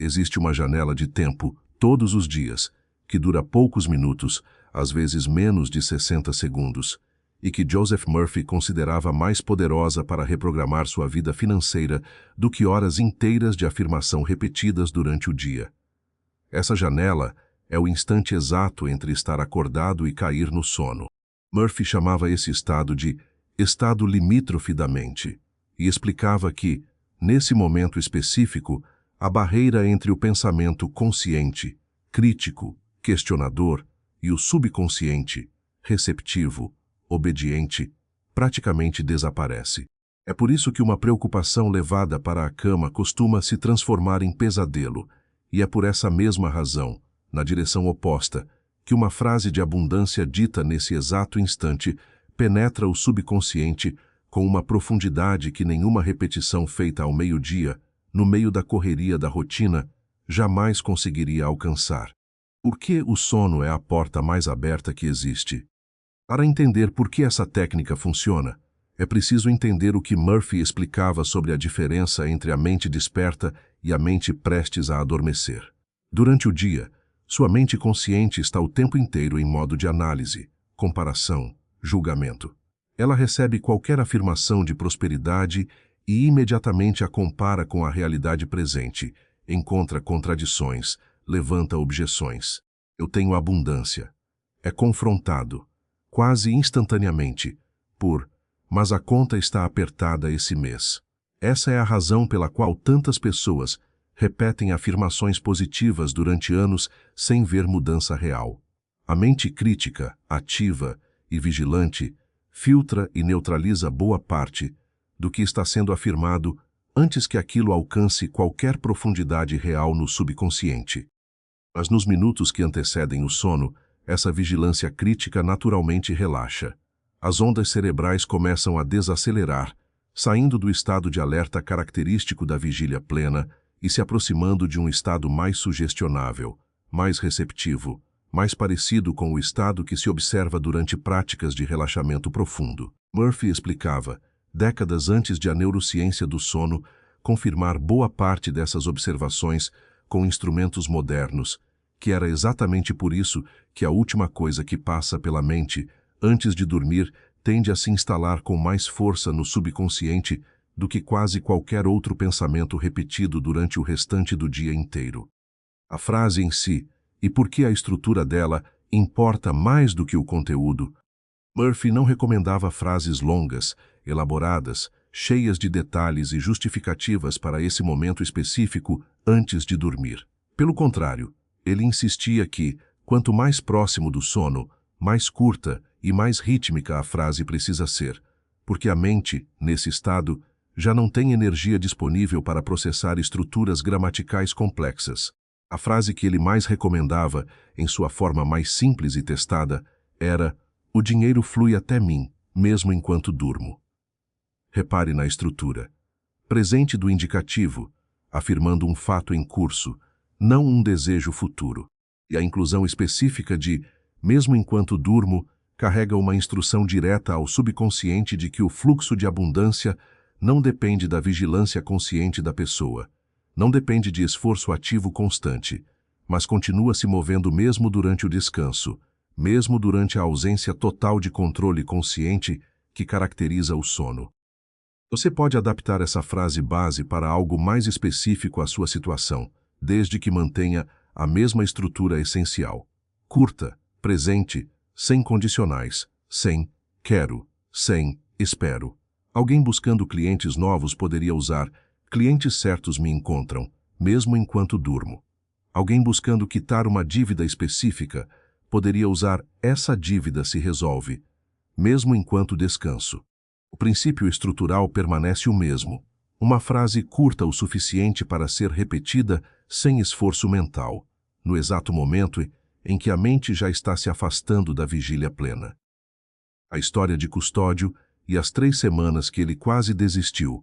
Existe uma janela de tempo, todos os dias, que dura poucos minutos, às vezes menos de 60 segundos, e que Joseph Murphy considerava mais poderosa para reprogramar sua vida financeira do que horas inteiras de afirmação repetidas durante o dia. Essa janela é o instante exato entre estar acordado e cair no sono. Murphy chamava esse estado de estado limítrofe da mente e explicava que, nesse momento específico, a barreira entre o pensamento consciente, crítico, questionador e o subconsciente, receptivo, obediente, praticamente desaparece. É por isso que uma preocupação levada para a cama costuma se transformar em pesadelo, e é por essa mesma razão, na direção oposta, que uma frase de abundância dita nesse exato instante penetra o subconsciente com uma profundidade que nenhuma repetição feita ao meio-dia, no meio da correria da rotina, jamais conseguiria alcançar. Por que o sono é a porta mais aberta que existe? Para entender por que essa técnica funciona, é preciso entender o que Murphy explicava sobre a diferença entre a mente desperta e a mente prestes a adormecer. Durante o dia, sua mente consciente está o tempo inteiro em modo de análise, comparação, julgamento. Ela recebe qualquer afirmação de prosperidade e imediatamente a compara com a realidade presente, encontra contradições, levanta objeções. Eu tenho abundância. É confrontado, quase instantaneamente, mas a conta está apertada esse mês. Essa é a razão pela qual tantas pessoas repetem afirmações positivas durante anos sem ver mudança real. A mente crítica, ativa e vigilante filtra e neutraliza boa parte do que está sendo afirmado antes que aquilo alcance qualquer profundidade real no subconsciente. Mas nos minutos que antecedem o sono, essa vigilância crítica naturalmente relaxa. As ondas cerebrais começam a desacelerar, saindo do estado de alerta característico da vigília plena e se aproximando de um estado mais sugestionável, mais receptivo, mais parecido com o estado que se observa durante práticas de relaxamento profundo. Murphy explicava, décadas antes de a neurociência do sono confirmar boa parte dessas observações com instrumentos modernos, que era exatamente por isso que a última coisa que passa pela mente antes de dormir tende a se instalar com mais força no subconsciente do que quase qualquer outro pensamento repetido durante o restante do dia inteiro. A frase em si, e porque a estrutura dela importa mais do que o conteúdo, Murphy não recomendava frases longas, elaboradas, cheias de detalhes e justificativas para esse momento específico antes de dormir. Pelo contrário, ele insistia que, quanto mais próximo do sono, mais curta e mais rítmica a frase precisa ser, porque a mente, nesse estado, já não tem energia disponível para processar estruturas gramaticais complexas. A frase que ele mais recomendava, em sua forma mais simples e testada, era: "O dinheiro flui até mim, mesmo enquanto durmo." Repare na estrutura. Presente do indicativo, afirmando um fato em curso, não um desejo futuro. E a inclusão específica de "mesmo enquanto durmo" carrega uma instrução direta ao subconsciente de que o fluxo de abundância não depende da vigilância consciente da pessoa, não depende de esforço ativo constante, mas continua se movendo mesmo durante o descanso, mesmo durante a ausência total de controle consciente que caracteriza o sono. Você pode adaptar essa frase base para algo mais específico à sua situação, desde que mantenha a mesma estrutura essencial. Curta, presente, sem condicionais, sem quero, sem espero. Alguém buscando clientes novos poderia usar "clientes certos me encontram, mesmo enquanto durmo." Alguém buscando quitar uma dívida específica poderia usar "essa dívida se resolve, mesmo enquanto descanso." O princípio estrutural permanece o mesmo. Uma frase curta o suficiente para ser repetida sem esforço mental, no exato momento em que a mente já está se afastando da vigília plena. A história de Custódio e as 3 semanas que ele quase desistiu.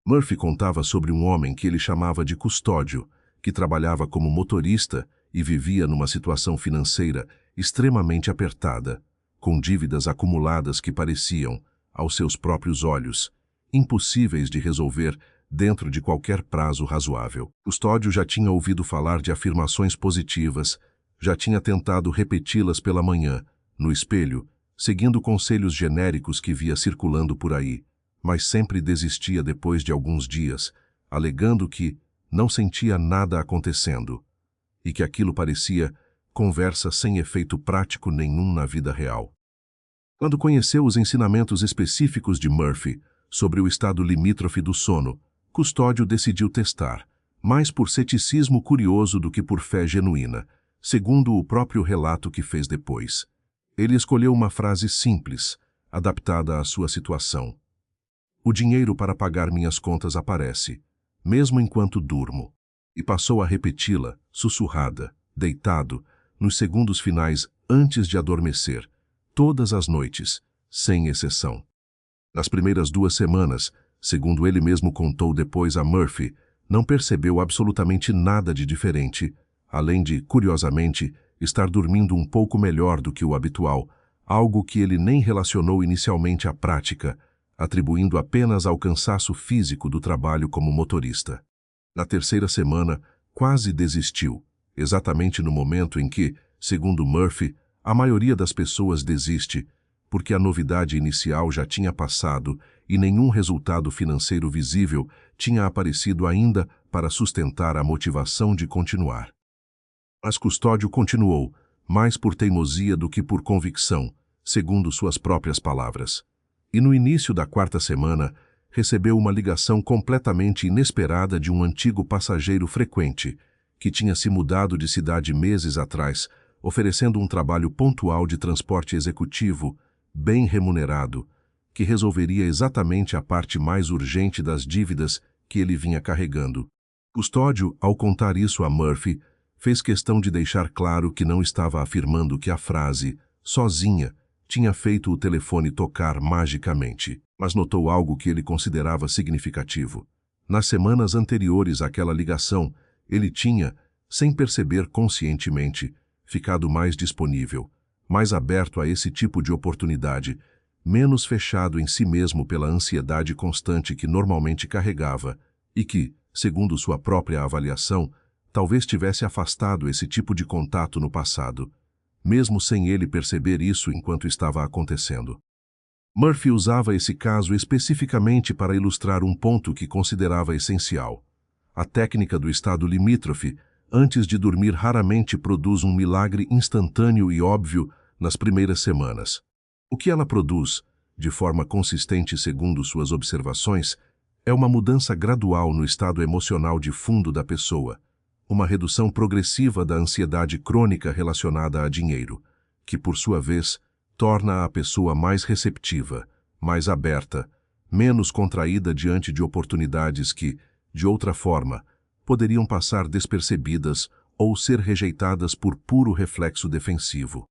Murphy contava sobre um homem que ele chamava de Custódio, que trabalhava como motorista e vivia numa situação financeira extremamente apertada, com dívidas acumuladas que pareciam, aos seus próprios olhos, impossíveis de resolver dentro de qualquer prazo razoável. Custódio já tinha ouvido falar de afirmações positivas, já tinha tentado repeti-las pela manhã, no espelho, seguindo conselhos genéricos que via circulando por aí, mas sempre desistia depois de alguns dias, alegando que não sentia nada acontecendo e que aquilo parecia conversa sem efeito prático nenhum na vida real. Quando conheceu os ensinamentos específicos de Murphy sobre o estado limítrofe do sono, Custódio decidiu testar, mais por ceticismo curioso do que por fé genuína, segundo o próprio relato que fez depois. Ele escolheu uma frase simples, adaptada à sua situação. O dinheiro para pagar minhas contas aparece, mesmo enquanto durmo. E passou a repeti-la, sussurrada, deitado, nos segundos finais antes de adormecer, todas as noites, sem exceção. Nas primeiras 2 semanas, segundo ele mesmo contou depois a Murphy, não percebeu absolutamente nada de diferente, além de, curiosamente, estar dormindo um pouco melhor do que o habitual, algo que ele nem relacionou inicialmente à prática, atribuindo apenas ao cansaço físico do trabalho como motorista. Na 3ª semana, quase desistiu, exatamente no momento em que, segundo Murphy, a maioria das pessoas desiste, porque a novidade inicial já tinha passado e nenhum resultado financeiro visível tinha aparecido ainda para sustentar a motivação de continuar. Mas Custódio continuou, mais por teimosia do que por convicção, segundo suas próprias palavras. E no início da 4ª semana, recebeu uma ligação completamente inesperada de um antigo passageiro frequente, que tinha se mudado de cidade meses atrás, oferecendo um trabalho pontual de transporte executivo, bem remunerado, que resolveria exatamente a parte mais urgente das dívidas que ele vinha carregando. Custódio, ao contar isso a Murphy, fez questão de deixar claro que não estava afirmando que a frase, sozinha, tinha feito o telefone tocar magicamente, mas notou algo que ele considerava significativo. Nas semanas anteriores àquela ligação, ele tinha, sem perceber conscientemente, ficado mais disponível, mais aberto a esse tipo de oportunidade, menos fechado em si mesmo pela ansiedade constante que normalmente carregava e que, segundo sua própria avaliação, talvez tivesse afastado esse tipo de contato no passado, mesmo sem ele perceber isso enquanto estava acontecendo. Murphy usava esse caso especificamente para ilustrar um ponto que considerava essencial. A técnica do estado limítrofe, antes de dormir, raramente produz um milagre instantâneo e óbvio nas primeiras semanas. O que ela produz, de forma consistente segundo suas observações, é uma mudança gradual no estado emocional de fundo da pessoa, uma redução progressiva da ansiedade crônica relacionada a dinheiro, que, por sua vez, torna a pessoa mais receptiva, mais aberta, menos contraída diante de oportunidades que, de outra forma, poderiam passar despercebidas ou ser rejeitadas por puro reflexo defensivo.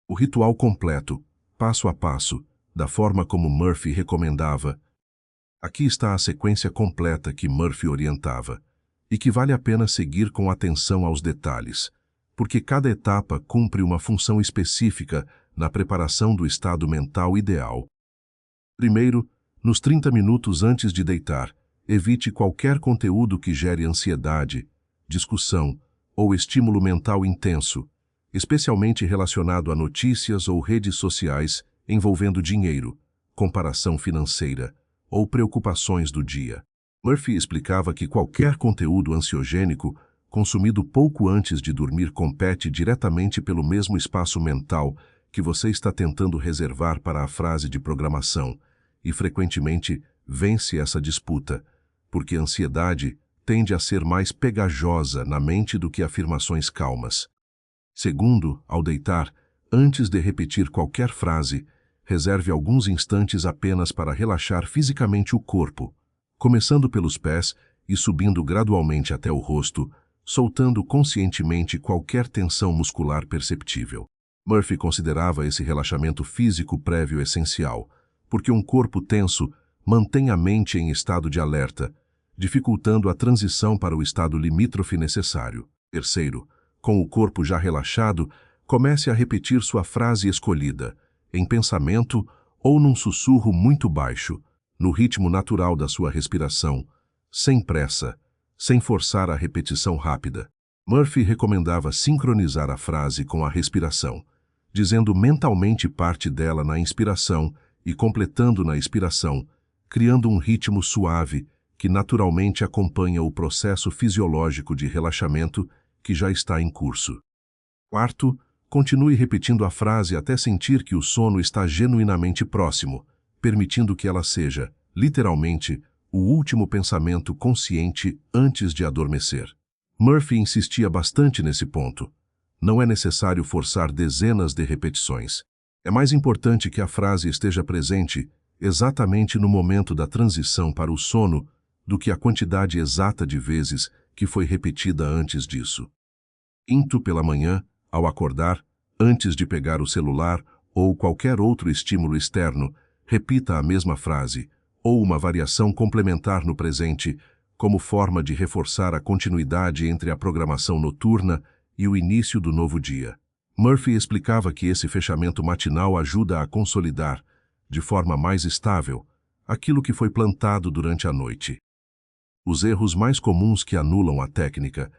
O ritual completo, passo a passo, da forma como Murphy recomendava. Aqui está a sequência completa que Murphy orientava, e que vale a pena seguir com atenção aos detalhes, porque cada etapa cumpre uma função específica na preparação do estado mental ideal. Primeiro, nos 30 minutos antes de deitar, evite qualquer conteúdo que gere ansiedade, discussão ou estímulo mental intenso, especialmente relacionado a notícias ou redes sociais envolvendo dinheiro, comparação financeira ou preocupações do dia. Murphy explicava que qualquer conteúdo ansiogênico consumido pouco antes de dormir compete diretamente pelo mesmo espaço mental que você está tentando reservar para a frase de programação e frequentemente vence essa disputa, porque a ansiedade tende a ser mais pegajosa na mente do que afirmações calmas. Segundo, ao deitar, antes de repetir qualquer frase, reserve alguns instantes apenas para relaxar fisicamente o corpo, começando pelos pés e subindo gradualmente até o rosto, soltando conscientemente qualquer tensão muscular perceptível. Murphy considerava esse relaxamento físico prévio essencial, porque um corpo tenso mantém a mente em estado de alerta, dificultando a transição para o estado limítrofe necessário. Terceiro, com o corpo já relaxado, comece a repetir sua frase escolhida, em pensamento ou num sussurro muito baixo, no ritmo natural da sua respiração, sem pressa, sem forçar a repetição rápida. Murphy recomendava sincronizar a frase com a respiração, dizendo mentalmente parte dela na inspiração e completando na expiração, criando um ritmo suave que naturalmente acompanha o processo fisiológico de relaxamento que já está em curso. Quarto, continue repetindo a frase até sentir que o sono está genuinamente próximo, permitindo que ela seja, literalmente, o último pensamento consciente antes de adormecer. Murphy insistia bastante nesse ponto. Não é necessário forçar dezenas de repetições. É mais importante que a frase esteja presente exatamente no momento da transição para o sono do que a quantidade exata de vezes que foi repetida antes disso. Quinto, pela manhã, ao acordar, antes de pegar o celular ou qualquer outro estímulo externo, repita a mesma frase, ou uma variação complementar no presente, como forma de reforçar a continuidade entre a programação noturna e o início do novo dia. Murphy explicava que esse fechamento matinal ajuda a consolidar, de forma mais estável, aquilo que foi plantado durante a noite. Os erros mais comuns que anulam a técnica.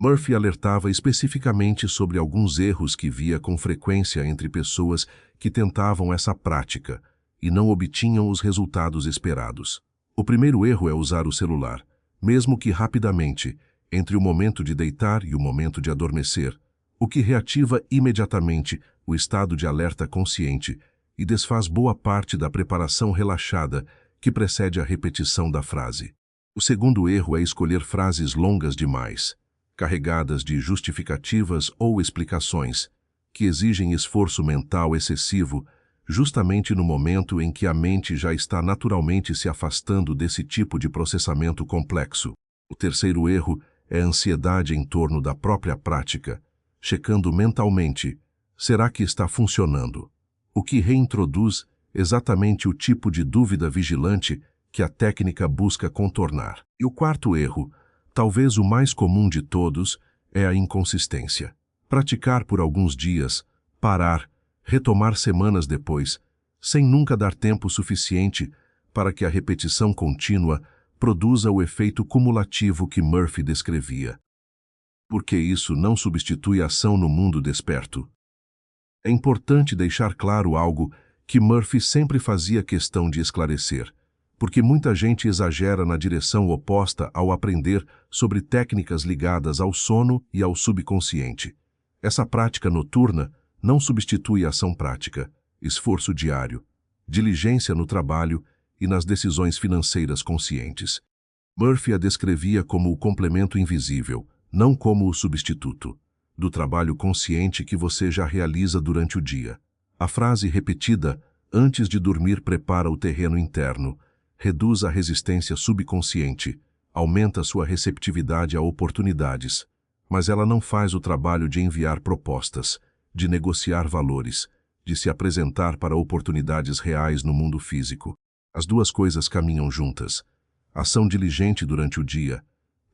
Murphy alertava especificamente sobre alguns erros que via com frequência entre pessoas que tentavam essa prática e não obtinham os resultados esperados. O primeiro erro é usar o celular, mesmo que rapidamente, entre o momento de deitar e o momento de adormecer, o que reativa imediatamente o estado de alerta consciente e desfaz boa parte da preparação relaxada que precede a repetição da frase. O segundo erro é escolher frases longas demais, carregadas de justificativas ou explicações, que exigem esforço mental excessivo justamente no momento em que a mente já está naturalmente se afastando desse tipo de processamento complexo. O terceiro erro é a ansiedade em torno da própria prática, checando mentalmente, será que está funcionando? O que reintroduz exatamente o tipo de dúvida vigilante que a técnica busca contornar. E o quarto erro, talvez o mais comum de todos, é a inconsistência. Praticar por alguns dias, parar, retomar semanas depois, sem nunca dar tempo suficiente para que a repetição contínua produza o efeito cumulativo que Murphy descrevia. Porque isso não substitui a ação no mundo desperto. É importante deixar claro algo que Murphy sempre fazia questão de esclarecer, porque muita gente exagera na direção oposta ao aprender sobre técnicas ligadas ao sono e ao subconsciente. Essa prática noturna não substitui a ação prática, esforço diário, diligência no trabalho e nas decisões financeiras conscientes. Murphy a descrevia como o complemento invisível, não como o substituto, do trabalho consciente que você já realiza durante o dia. A frase repetida antes de dormir prepara o terreno interno, reduz a resistência subconsciente, aumenta sua receptividade a oportunidades, mas ela não faz o trabalho de enviar propostas, de negociar valores, de se apresentar para oportunidades reais no mundo físico. As duas coisas caminham juntas. Ação diligente durante o dia,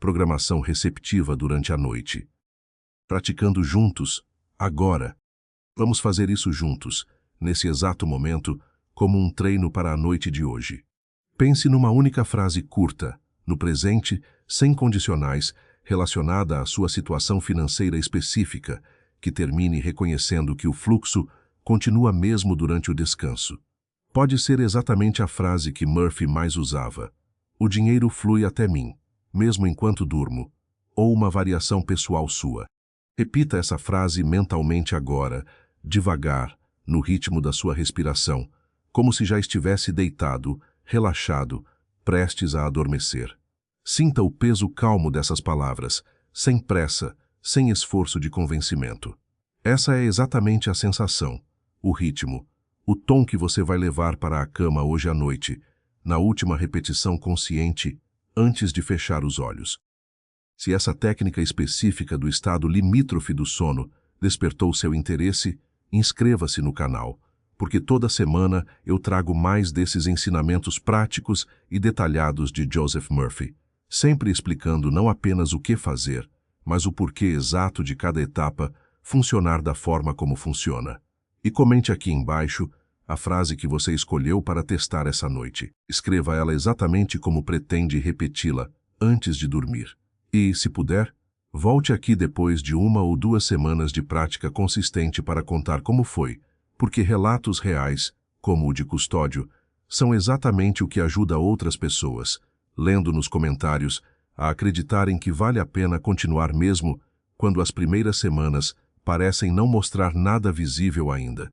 programação receptiva durante a noite. Praticando juntos, agora. Vamos fazer isso juntos, nesse exato momento, como um treino para a noite de hoje. Pense numa única frase curta, no presente, sem condicionais, relacionada à sua situação financeira específica, que termine reconhecendo que o fluxo continua mesmo durante o descanso. Pode ser exatamente a frase que Murphy mais usava. O dinheiro flui até mim, mesmo enquanto durmo, ou uma variação pessoal sua. Repita essa frase mentalmente agora, devagar, no ritmo da sua respiração, como se já estivesse deitado, relaxado, prestes a adormecer. Sinta o peso calmo dessas palavras, sem pressa, sem esforço de convencimento. Essa é exatamente a sensação, o ritmo, o tom que você vai levar para a cama hoje à noite, na última repetição consciente, antes de fechar os olhos. Se essa técnica específica do estado limítrofe do sono despertou seu interesse, inscreva-se no canal, porque toda semana eu trago mais desses ensinamentos práticos e detalhados de Joseph Murphy, sempre explicando não apenas o que fazer, mas o porquê exato de cada etapa funcionar da forma como funciona. E comente aqui embaixo a frase que você escolheu para testar essa noite. Escreva ela exatamente como pretende repeti-la antes de dormir. E, se puder, volte aqui depois de 1 ou 2 semanas de prática consistente para contar como foi, porque relatos reais, como o de Custódio, são exatamente o que ajuda outras pessoas, lendo nos comentários, a acreditarem que vale a pena continuar mesmo quando as primeiras semanas parecem não mostrar nada visível ainda.